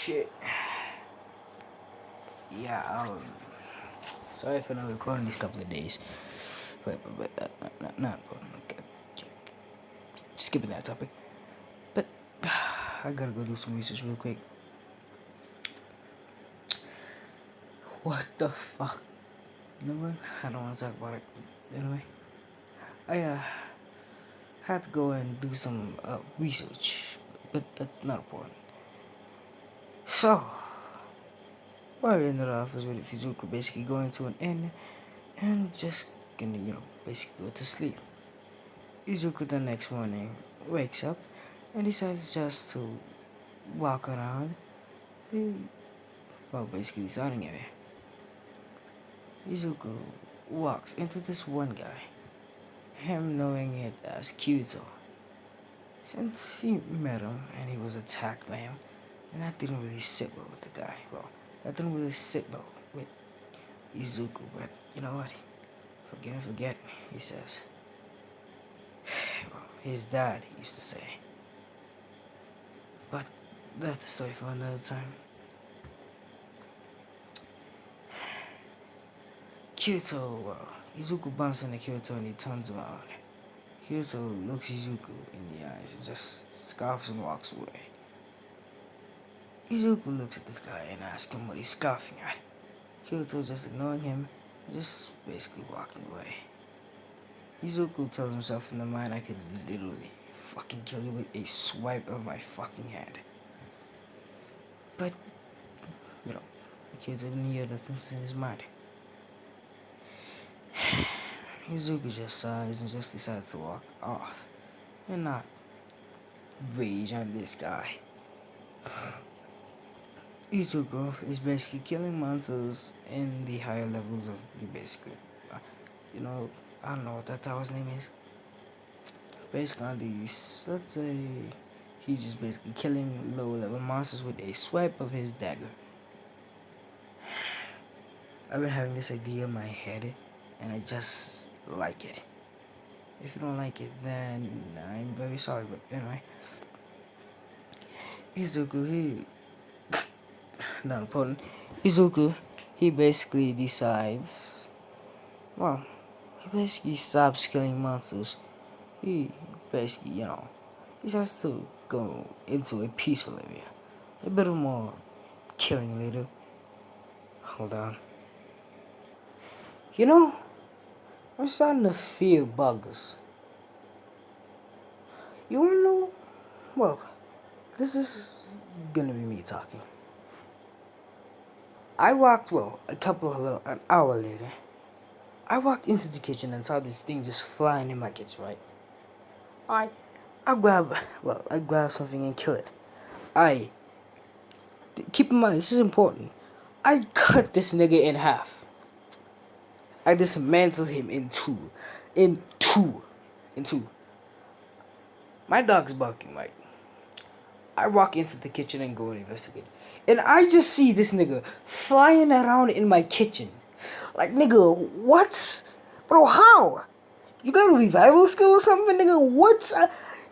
shit. Yeah, sorry for not recording these couple of days. But not important. Okay. Skipping that topic. But I gotta go do some research real quick. What the fuck? You know what? I don't want to talk about it. Anyway, I had to go and do some research, but that's not important. So, what I ended off is with Izuku basically going to an end and just gonna, basically go to sleep. Izuku the next morning wakes up and decides just to walk around the, basically the starting area. Izuku walks into this one guy, him knowing it as Kyuto. Since he met him and he was attacked by him, and that didn't really sit well with the guy. Well, that didn't really sit well with Izuku, but you know what? Forget, he says. Well, his dad used to say. But that's a story for another time. Kyoto, Izuku bumps into Kyoto and he turns around. Kyoto looks Izuku in the eyes and just scoffs and walks away. Izuku looks at this guy and asks him what he's scoffing at. Kyoto just ignoring him and just basically walking away. Izuku tells himself in the mind, I could literally fucking kill you with a swipe of my fucking hand. But, Kyoto didn't hear the things in his mind. Izuku just sighs and just decides to walk off and not rage on this guy. Izuku is basically killing monsters in the higher levels of the I don't know what that tower's name is. Basically on these, let's say, he's just basically killing lower level monsters with a swipe of his dagger. I've been having this idea in my head and I just like it. If you don't like it, then I'm very sorry, but anyway. Not important. Izuku, he basically decides, he basically stops killing monsters. He basically, he has to go into a peaceful area. A bit of more killing later. Hold on. I'm starting to fear bugs. You wanna know? Well, this is gonna be me talking. I walked, an hour later. I walked into the kitchen and saw this thing just flying in my kitchen, right? I grab something and kill it. Keep in mind, this is important. I cut this nigga in half. I dismantled him in two. In two. My dog's barking, right? I walk into the kitchen and go and investigate. And I just see this nigga flying around in my kitchen. Like, nigga, what? Bro, how? You got a revival skill or something, nigga? What?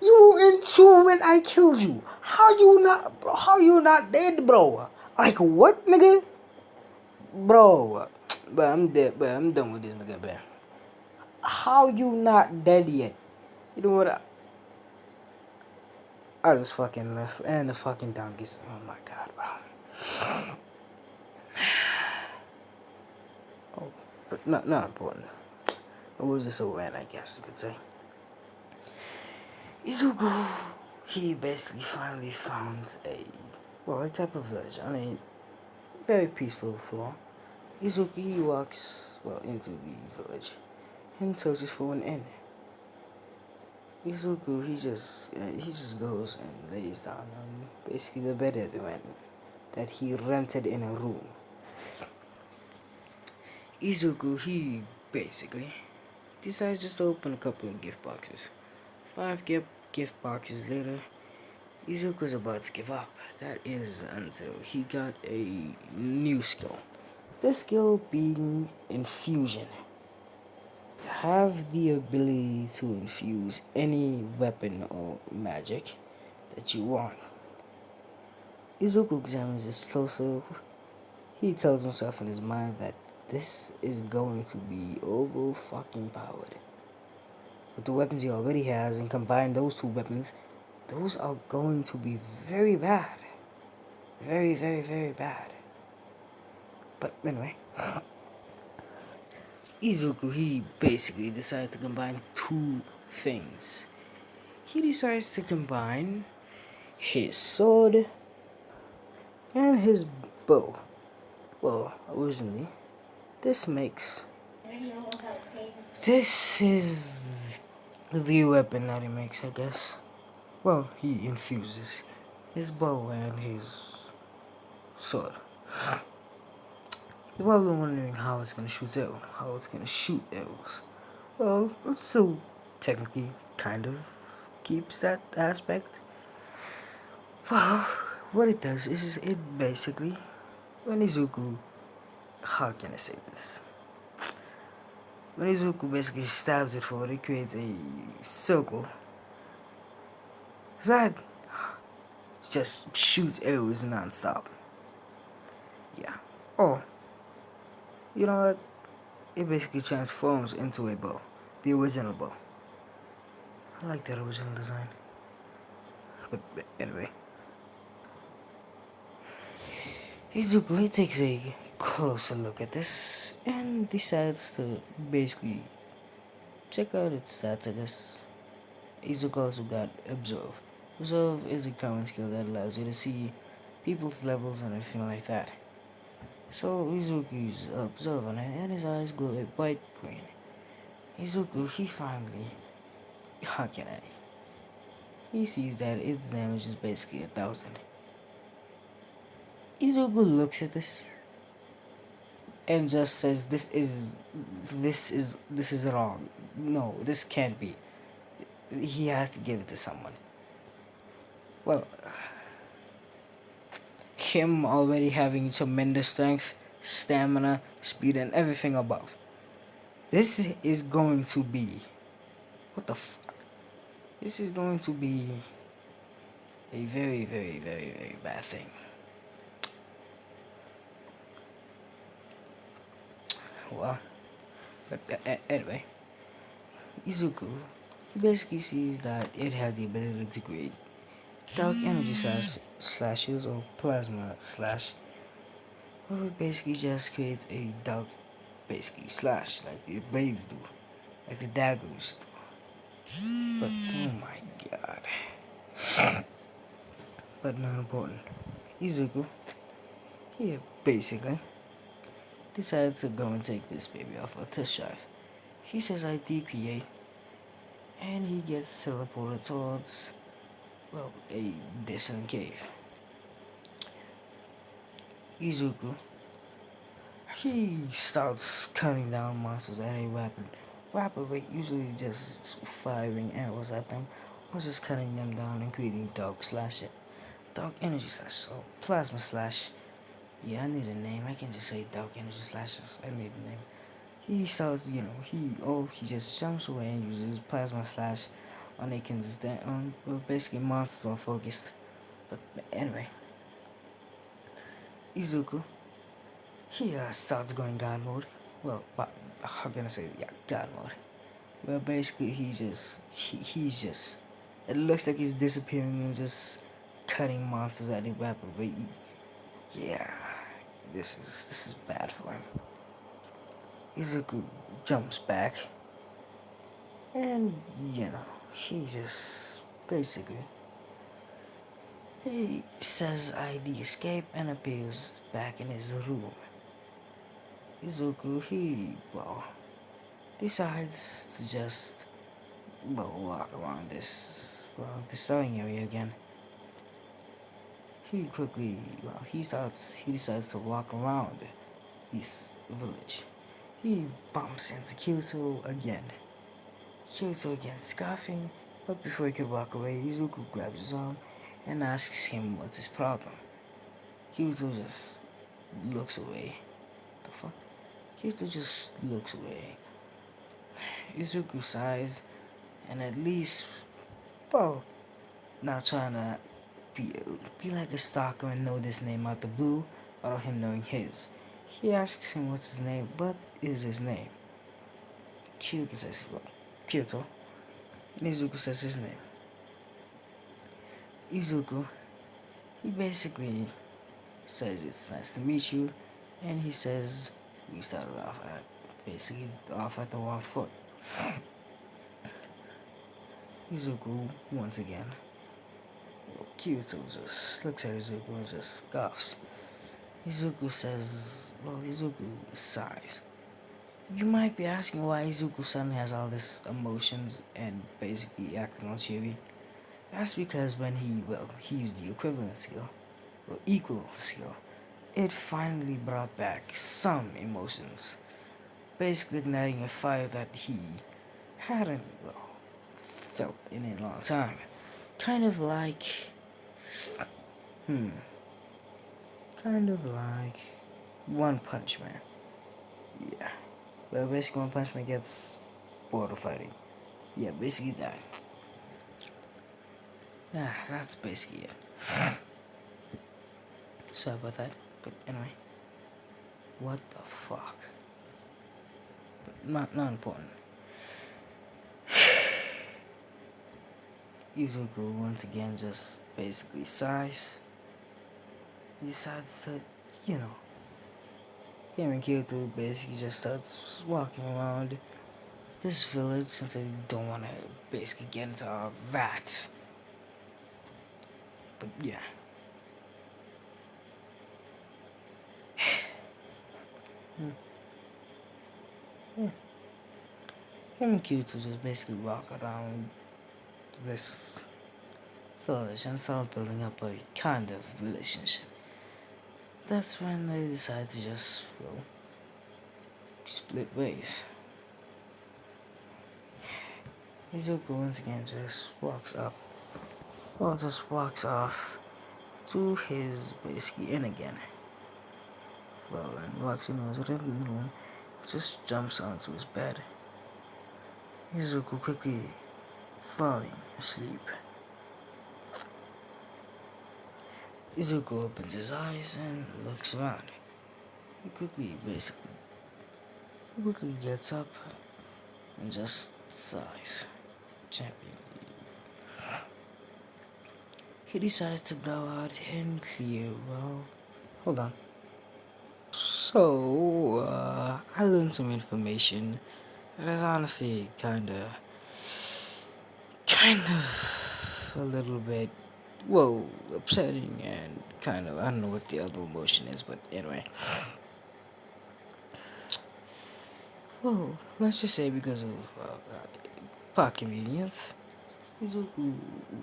You were in two when I killed you. How you not dead, bro? Like, what, nigga? Bro, but I'm dead, but I'm done with this nigga, man. How you not dead yet? You know what? I just fucking left, and the fucking donkeys. Oh my god, bro. Oh, but not important. It was just a win, I guess you could say. Izuku, he basically finally found a type of village. I mean, very peaceful floor. Izuku, he walks, into the village and searches for an inn. Izuku, he just goes and lays down on basically the bed that he rented in a room. Izuku, he basically decides just to open a couple of gift boxes. 5 gift boxes later, Izuku's about to give up. That is until he got a new skill. This skill being infusion. Have the ability to infuse any weapon or magic that you want. Izuku examines his torso. He tells himself in his mind that this is going to be over fucking powered. With the weapons he already has and combine those two weapons, those are going to be very bad. Very, very, very bad. But anyway, Izuku, he basically decided to combine two things. He decides to combine his sword and his bow. Well, originally, this makes. This is the weapon that he makes, I guess. Well, he infuses his bow and his sword. You're probably wondering how it's gonna shoot arrows. How it's gonna shoot arrows. Well, it still technically kind of keeps that aspect. Well, what it does is it basically, when Izuku, how can I say this? When Izuku basically stabs it forward, it creates a circle that just shoots arrows non-stop. Yeah. Oh, you know what? It basically transforms into a bow. The original bow. I like that original design. But anyway. Izuku, he takes a closer look at this and decides to basically check out its stats, I guess. Izuku also got Observe. Observe is a common skill that allows you to see people's levels and everything like that. So Izuku's Observe on it and his eyes glow a bright green. Izuku, he finally, how can I? He sees that its damage is basically 1,000. Izuku looks at this and just says, this is wrong. No, this can't be. He has to give it to someone. Well, him already having tremendous strength, stamina, speed, and everything above. This is going to be, what the fuck? This is going to be a very, very, very, very bad thing. Well, but anyway, Izuku, he basically sees that it has the ability to create dark energy slashes or plasma slash, where it basically just creates a dark, basically slash like the blades do, like the daggers do. But oh my god. But not important. Izuku, he basically decided to go and take this baby off a test drive. He says I DPA and he gets teleported towards, well, a distant cave. Izuku, he starts cutting down monsters at a rapid rate, usually just firing arrows at them, or just cutting them down and creating dark energy slash, so plasma slash. Yeah, I need a name. I can just say dark energy slashes. I need a name. He starts, he just jumps away and uses plasma slash on a consistent, basically monster focused. But anyway, Izuku, he starts going God mode. Well, but how can I say, yeah, God mode. Well, basically, he's just, it looks like he's disappearing and just cutting monsters at a rapid rate. Yeah, this is bad for him. Izuku jumps back, and he just basically he says ID escape and appears back in his room. Izuku, he decides to just walk around this selling area again. He quickly he decides to walk around this village. He bumps into Kyoto again. Kyoto again scoffing, but before he could walk away, Izuku grabs his arm and asks him what's his problem. Kyoto just looks away. The fuck? Kyoto just looks away. Izuku sighs and at least, well, not trying to be, be like a stalker and know this name out the blue without him knowing his. He asks him what's his name, what is his name? Kyoto says, well, Kyoto. And Izuku says his name. Izuku, he basically says it's nice to meet you, and he says we started off at basically off at the wrong foot. Izuku once again. Well, Kyoto just looks at Izuku and just scoffs. Izuku says, well, Izuku sighs. You might be asking why Izuku suddenly has all this emotions and basically acting all cheery. That's because when he used the equivalent skill, well, equal skill, it finally brought back some emotions, basically igniting a fire that he hadn't, well, felt in a long time. Kind of like, hmm, kind of like One Punch Man. Yeah. Well, basically, One Punch Man gets bored of fighting. Yeah, basically that. Yeah, that's basically it. Sorry about that. But anyway, what the fuck? But not important. Izuku once again just basically sighs. He decides to, you know, him and Kyoto basically just starts walking around this village since they don't want to basically get into all that. But yeah. Yeah. Him and Kyoto just basically walk around this village and start building up a kind of relationship. That's when they decide to just, well, split ways. Izuku once again just walks up, well, just walks off to his basically in again. Well, and walks in his living room, just jumps onto his bed. Izuku quickly falling asleep. Izuku opens his eyes and looks around. He quickly gets up and just sighs. Champion. He decides to go out and clear, well, hold on. So, I learned some information that is honestly kind of a little bit, well, upsetting and kind of, I don't know what the other emotion is, but anyway. Well, let's just say because of plot convenience, Izuku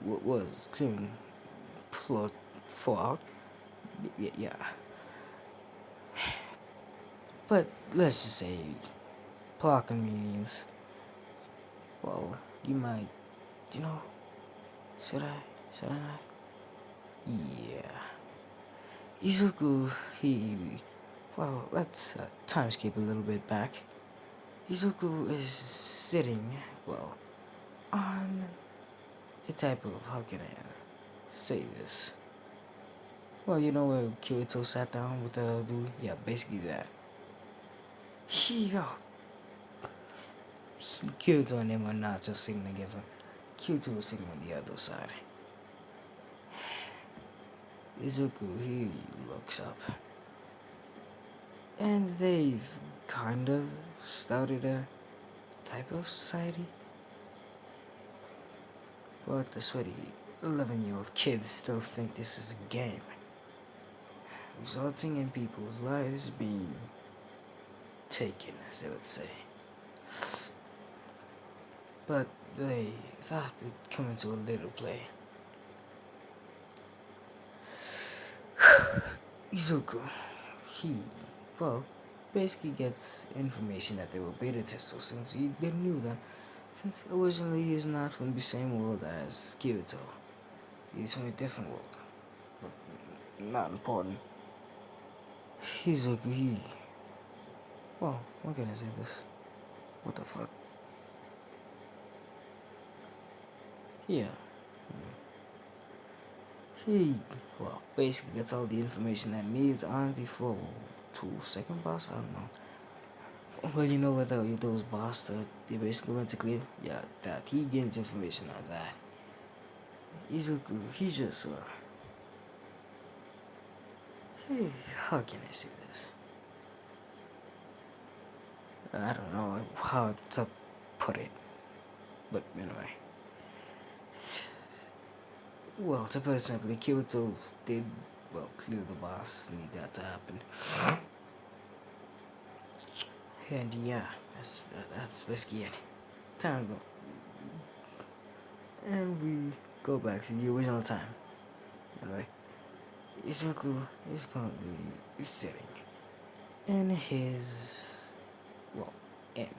was clearing plot fallout. Yeah. But let's just say plot convenience. Well, you might, you know, should I? Should I not? Yeah. Izuku, well, let's time skip a little bit back. Izuku is sitting, well, on a type of, how can I say this? Well, you know where Kirito sat down with the other dude? Yeah, basically that. Kirito and him are not just sitting together. Kirito was sitting on the other side. Izuku, he looks up. And they've kind of started a type of society. But the sweaty 11-year-old kids still think this is a game, resulting in people's lives being taken, as they would say. But they thought we'd come into a little play. Izuku, he, well, basically gets information that they were beta testers since he didn't knew them. Since originally he's not from the same world as Kirito. He's from a different world. But not important. Izuku, well, how can I say this? What the fuck? Yeah. He, well, basically gets all the information that needs on the floor to second boss. I don't know. Well, you know what though, those boss that they basically went to clear? Yeah, that he gains information on that. He's just, hey, how can I say this? I don't know how to put it, but anyway. Well, to put it simply, Kyoto did, well, clear the boss, need that to happen. And yeah, that's basically it. Time to go. And we go back to the original time. Anyway, Izuku is currently sitting in his, well, inn.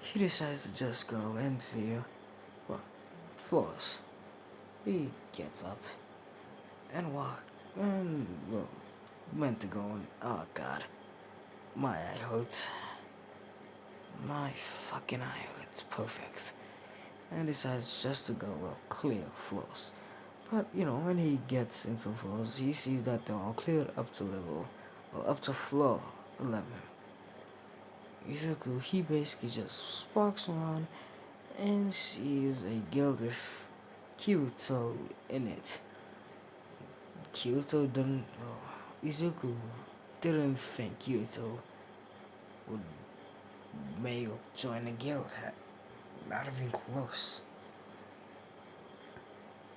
He decides to just go and clear, well, floors. He gets up and walk and, well, went to go and, oh god, my eye hurts. My fucking eye hurts. Perfect. And decides just to go, well, clear floors. But, when he gets into floors, he sees that they're all cleared up to level, well, up to floor 11. Izuku, he basically just walks around and sees a guild with Kyoto in it. Kyoto didn't, well, Izuku didn't think Kyoto would male join a guild. Not even close.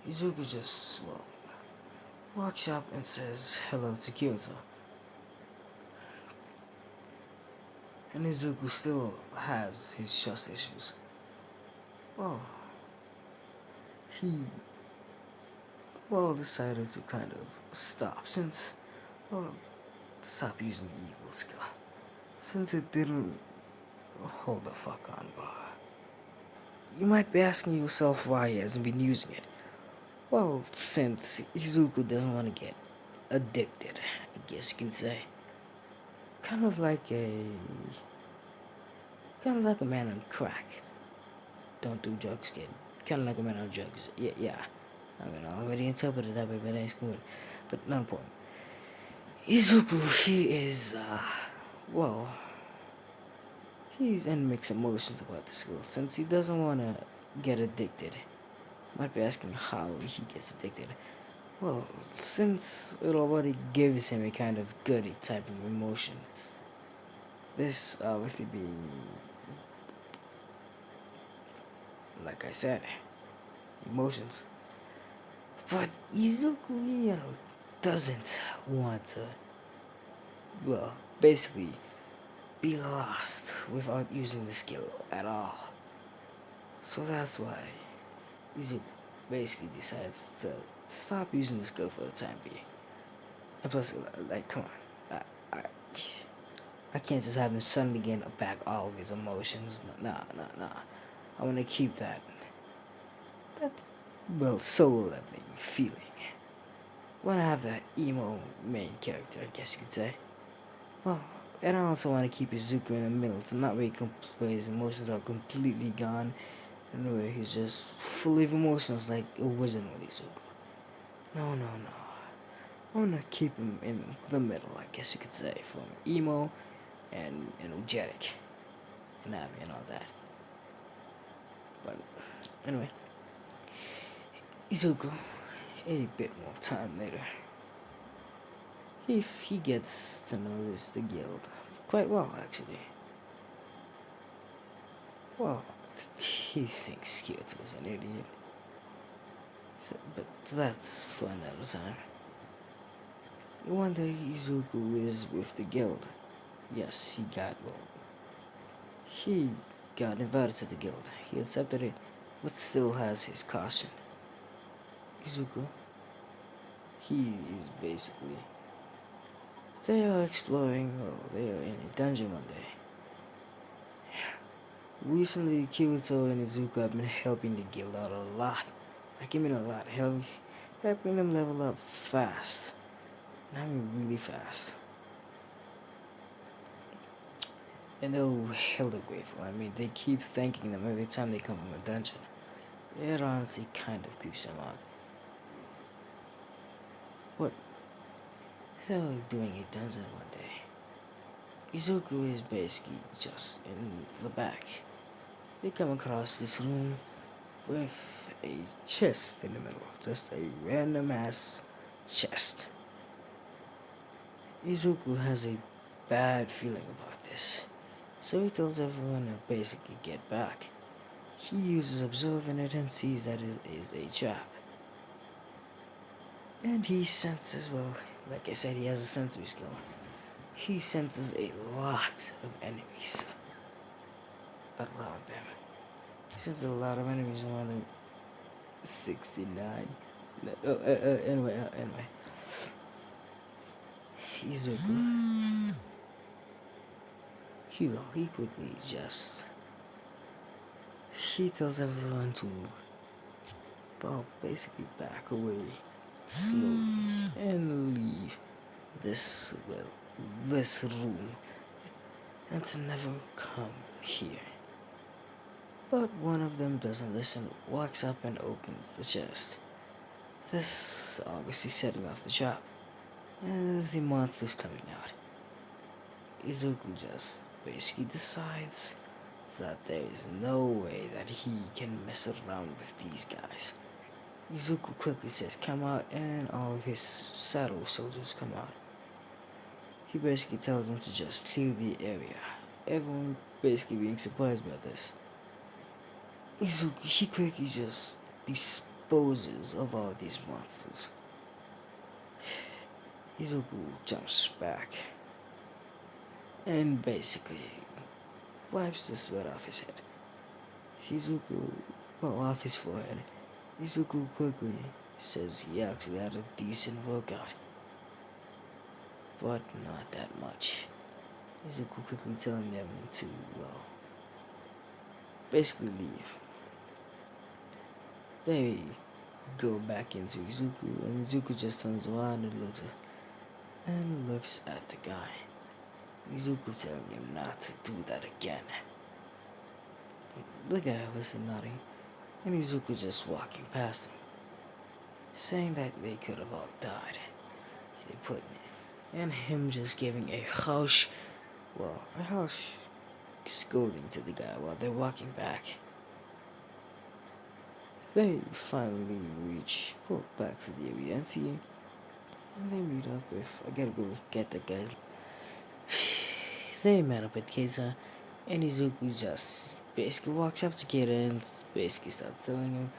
Izuku just, well, walks up and says hello to Kyoto. And Izuku still has his trust issues. Well, he, well, decided to kind of stop stop using the eagle skill. Since it didn't hold the fuck on, bro. You might be asking yourself why he hasn't been using it. Well, since Izuku doesn't want to get addicted, I guess you can say. Kind of like a man on crack. Don't do drugs, kid. Kind of like a man on drugs. Yeah. I mean, I already interpreted that by that's good, but not important. Izuku, he is, well, he's in mixed emotions about the skill since he doesn't want to get addicted. Might be asking how he gets addicted. Well, since it already gives him a kind of goody type of emotion. This obviously being, like I said, emotions. But Izuku, doesn't want to, well, basically be lost without using the skill at all. So that's why Izuku basically decides to stop using the skill for the time being. And plus, like, come on, I can't just have him suddenly get back all of his emotions. Nah. I want to keep that, well, solo leveling feeling. I want to have that emo main character, I guess you could say. Well, and I also want to keep Izuku in the middle, to not where his emotions are completely gone, and where he's just full of emotions like original Izuku. No. I want to keep him in the middle, I guess you could say, from emo and energetic and happy and all that. But anyway, Izuku, a bit more time later, he gets to notice the guild quite well, actually. Well, he thinks Kyoto is an idiot, but that's for another time. One day Izuku is with the guild. Yes, he got invited to the guild. He accepted it, but still has his caution. Izuku, he is basically, they are exploring, well, they are in a dungeon one day. Recently, Kirito and Izuku have been helping the guild out a lot. Like, a lot. Helping them level up fast. And I mean really fast. And they're hella grateful. I mean, they keep thanking them every time they come from a dungeon. It honestly kind of creeps them out. But they were doing a dungeon one day. Izuku is basically just in the back. They come across this room with a chest in the middle. Just a random ass chest. Izuku has a bad feeling about this, so he tells everyone to basically get back. He uses observing it and sees that it is a trap. And he senses, well, like I said, he has a sensory skill. He senses a lot of enemies around them. He senses a lot of enemies around them. 69. Anyway. Izuku. He quickly just. He tells everyone to, well, basically back away slowly and leave this room and to never come here. But one of them doesn't listen, walks up and opens the chest. This obviously setting off the trap, and the monster's coming out. Izuku just basically decides that there is no way that he can mess around with these guys. Izuku quickly says, "Come out," and all of his shadow soldiers come out. He basically tells them to just clear the area. Everyone basically being surprised by this. Izuku, he quickly just disposes of all these monsters. Izuku jumps back and basically wipes the sweat off his head. Off his forehead. Izuku quickly says he actually had a decent workout, but not that much. Izuku quickly telling them to, well, basically leave. They go back into Izuku, and Izuku just turns around and looks at the guy. Izuku telling him not to do that again. The guy wasn't nodding, and Izuku just walking past him, saying that they could have all died. They put in, and him just giving a harsh scolding to the guy while they're walking back. They finally pull back to the area and see, and they meet up with, I gotta go get the guys. They met up with Keita, and Izuku just basically walks up to Keita and basically starts telling him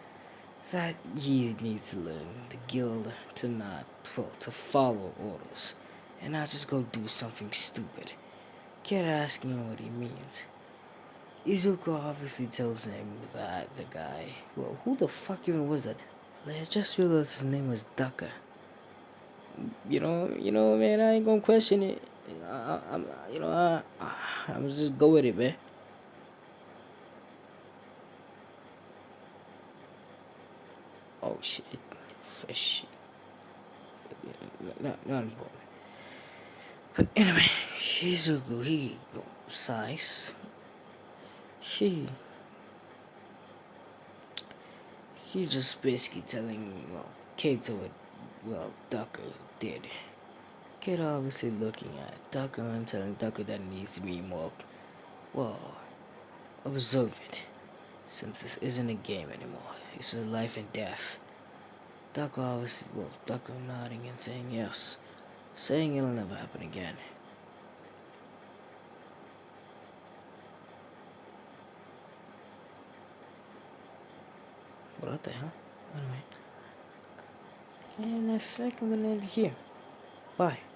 that he needs to learn the guild to follow orders and not just go do something stupid. Keita asking him what he means. Izuku obviously tells him that the guy, well, who the fuck even was that? I just realized his name was Ducker. Man, I ain't gonna question it. I'm just go with it, man. Oh shit, fresh shit. Not important. But anyway, Izuku, he sighs. He just basically telling, well, Kato what, Ducker did. Kato obviously looking at Ducker and telling Ducker that he needs to be more, well, observant. Since this isn't a game anymore, this is life and death. Ducker nodding and saying yes, saying it'll never happen again. What the hell? Anyway. And I think I'm gonna end it here. Bye.